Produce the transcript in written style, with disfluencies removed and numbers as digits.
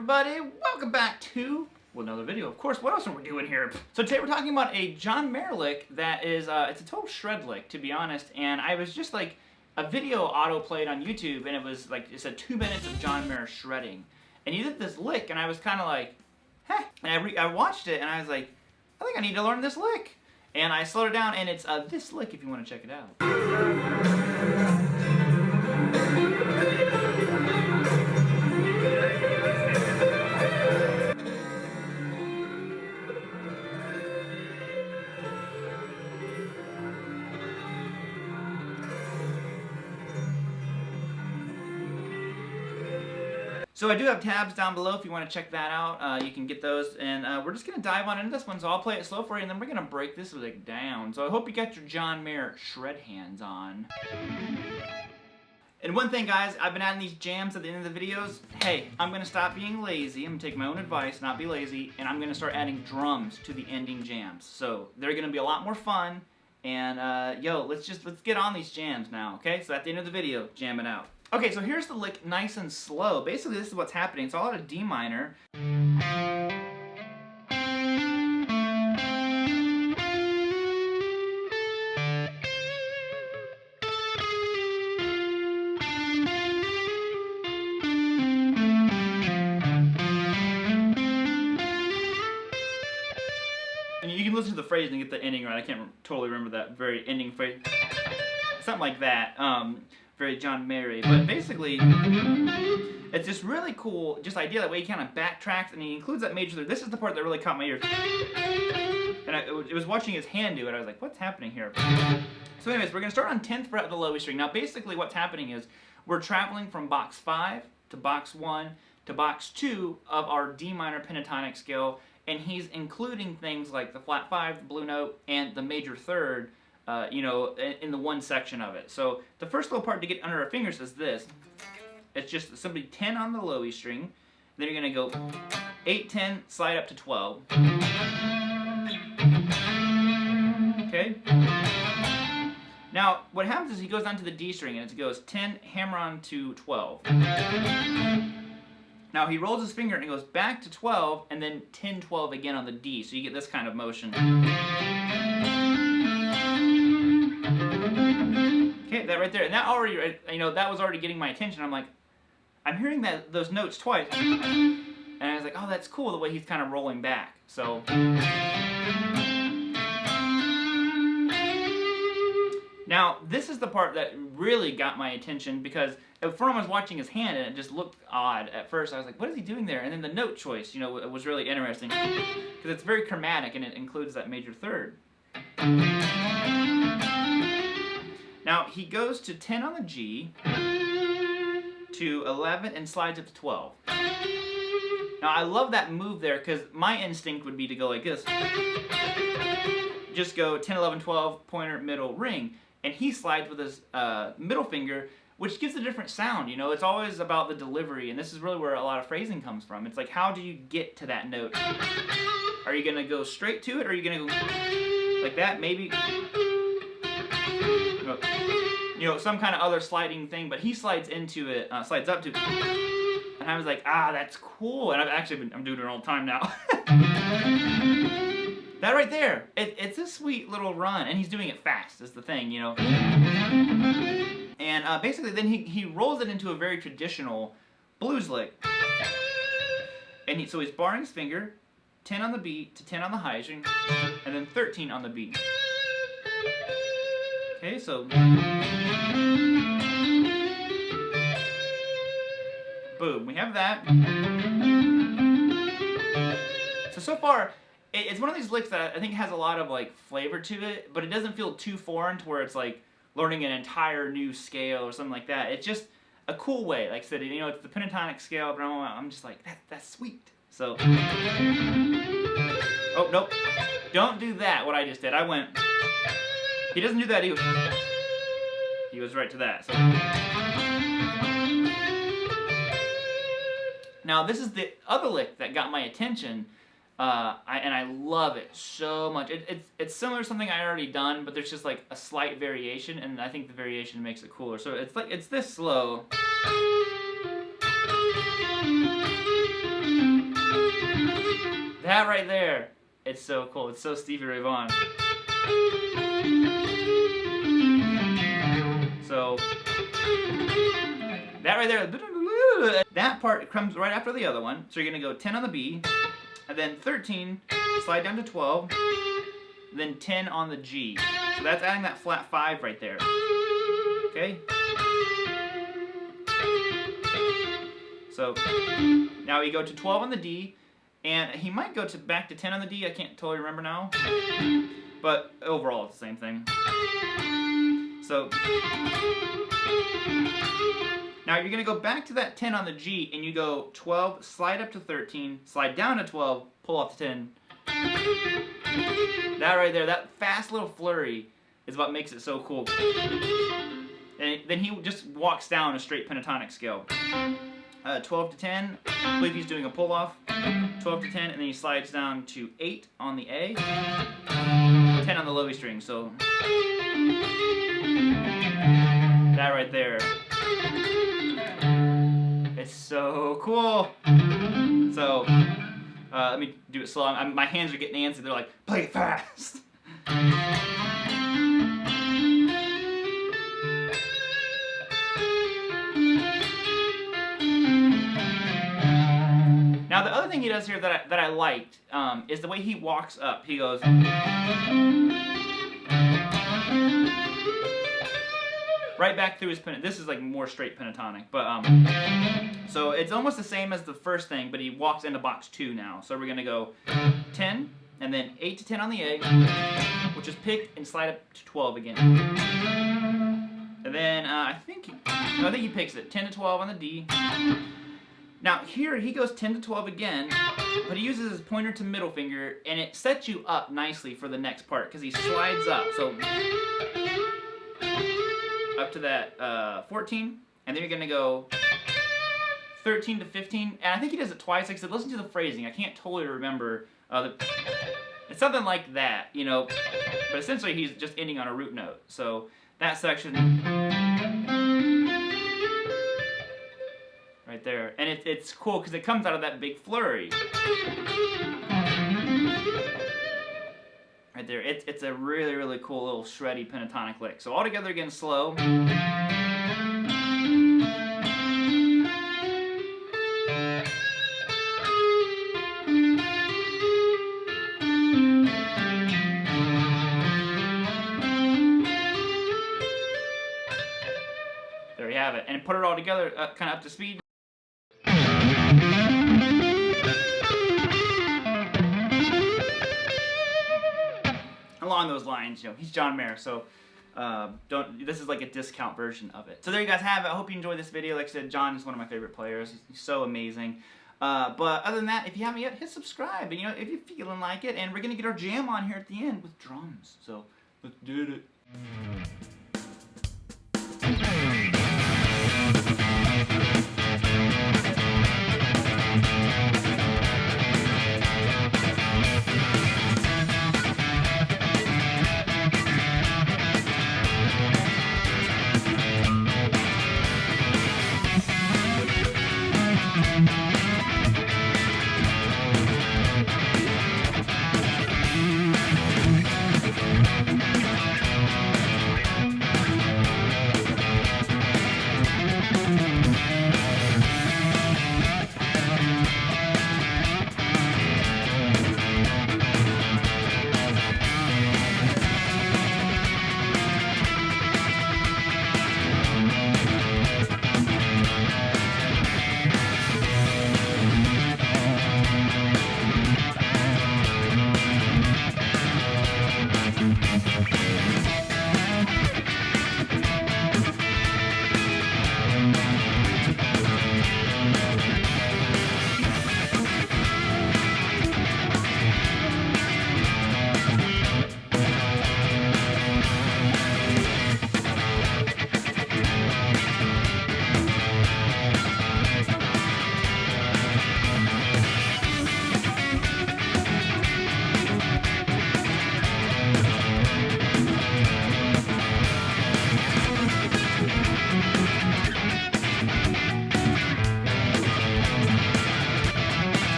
everybody? Welcome back to another video. Of course, what else are we doing here? So today we're talking about a John Mayer lick that is, it's a total shred lick, to be honest, and I was just like, a video auto-played on YouTube, and it was like, it said 2 minutes of John Mayer shredding. And he did this lick, and I was kind of like, heh. And I watched it, and I was like, I think I need to learn this lick. And I slowed it down, and it's this lick if you want to check it out. So I do have tabs down below if you want to check that out. You can get those, and we're just going to dive on into this one, so I'll play it slow for you, and then we're going to break this lick down. So I hope you got your John Mayer shred hands on. And one thing, guys, I've been adding these jams at the end of the videos. Hey, I'm going to stop being lazy. I'm going to take my own advice, not be lazy, and I'm going to start adding drums to the ending jams. So they're going to be a lot more fun, and yo, let's get on these jams now, okay? So at the end of the video, jam it out. Okay, so here's the lick nice and slow. Basically, this is what's happening. It's all out of D minor. And you can listen to the phrase and get the ending right. I can't totally remember that very ending phrase. Something like that. Very John Mayer, but basically it's just really cool idea that way he kind of backtracks and he includes that major third. This is the part that really caught my ear, and it was watching his hand do it. I was like, what's happening here? So anyways, we're gonna start on 10th fret of the low E string. Now basically what's happening is we're traveling from box 5 to box 1 to box 2 of our D minor pentatonic scale, and he's including things like the flat 5, the blue note, and the major third, you know, in the one section of it. So the first little part to get under our fingers is this. It's just simply 10 on the low E string. Then you're going to go 8, 10, slide up to 12. Okay? Now, what happens is he goes down to the D string, and it goes 10, hammer on to 12. Now he rolls his finger and he goes back to 12, and then 10, 12 again on the D. So you get this kind of motion. Okay, that right there, and that already, you know, that was already getting my attention. I'm like, I'm hearing those notes twice, and I was like, oh, that's cool the way he's kind of rolling back. So now this is the part that really got my attention, because at first I was watching his hand and it just looked odd at first. I was like, what is he doing there? And then the note choice, you know, it was really interesting because it's very chromatic and it includes that major third. Now, he goes to 10 on the G, to 11, and slides up to 12. Now, I love that move there, because my instinct would be to go like this. Just go 10, 11, 12, pointer, middle, ring. And he slides with his middle finger, which gives a different sound, you know? It's always about the delivery, and this is really where a lot of phrasing comes from. It's like, how do you get to that note? Are you going to go straight to it, or are you going to go like that, maybe? You know, some kind of other sliding thing, but he slides into it, slides up to it. And I was like, ah, that's cool. And I'm doing it all the time now. That right there, it's a sweet little run, and he's doing it fast is the thing, you know. And basically then he rolls it into a very traditional blues lick. And so he's barring his finger, 10 on the beat to 10 on the high string, and then 13 on the beat. Okay, so boom, we have that. So far, it's one of these licks that I think has a lot of like flavor to it, but it doesn't feel too foreign to where it's like learning an entire new scale or something like that. It's just a cool way. Like I said, you know, it's the pentatonic scale, but I'm just like, that's sweet. So, oh, nope. Don't do that, what I just did. I went, he doesn't do that, he was right to that. So. Now this is the other lick that got my attention, and I love it so much. It's similar to something I already done, but there's just like a slight variation, and I think the variation makes it cooler. So it's this slow. That right there, it's so cool. It's so Stevie Ray Vaughan. So that right there, that part comes right after the other one. So you're gonna go 10 on the B, and then 13, slide down to 12, then 10 on the G. So that's adding that flat 5 right there. Okay? So now we go to 12 on the D, and he might go back to 10 on the D. I can't totally remember now, but overall it's the same thing. So now you're gonna go back to that 10 on the G, and you go 12, slide up to 13, slide down to 12, pull off to 10. That right there, that fast little flurry is what makes it so cool. And then he just walks down a straight pentatonic scale. 12 to 10, I believe he's doing a pull off. 12 to 10, and then he slides down to 8 on the A, 10 on the low E string. So that right there, it's so cool. So let me do it slow. My hands are getting antsy. They're like, play it fast. Now the other thing he does here that I liked is the way he walks up. He goes right back through his pentatonic. This is like more straight pentatonic, but so it's almost the same as the first thing, but he walks into box 2 now. So we're gonna go 10 and then 8 to 10 on the A, which is picked, and slide up to 12 again. And then I think he picks it 10 to 12 on the D. Now here he goes 10 to 12 again, but he uses his pointer to middle finger, and it sets you up nicely for the next part because he slides up. So up to that 14, and then you're gonna go 13 to 15, and I think he does it twice. Like I said, listen to the phrasing. I can't totally remember. It's something like that, you know, but essentially he's just ending on a root note. So that section right there, and it's cool because it comes out of that big flurry. Right there, it's a really, really cool little shreddy pentatonic lick. So all together again, slow. There you have it, and put it all together, kind of up to speed. Along those lines, you know, he's John Mayer, so this is like a discount version of it. So there you guys have it. I hope you enjoyed this video. Like I said, John is one of my favorite players. He's so amazing. But other than that, if you haven't yet, hit subscribe. And you know, if you're feeling like it, and we're gonna get our jam on here at the end with drums. So let's do it.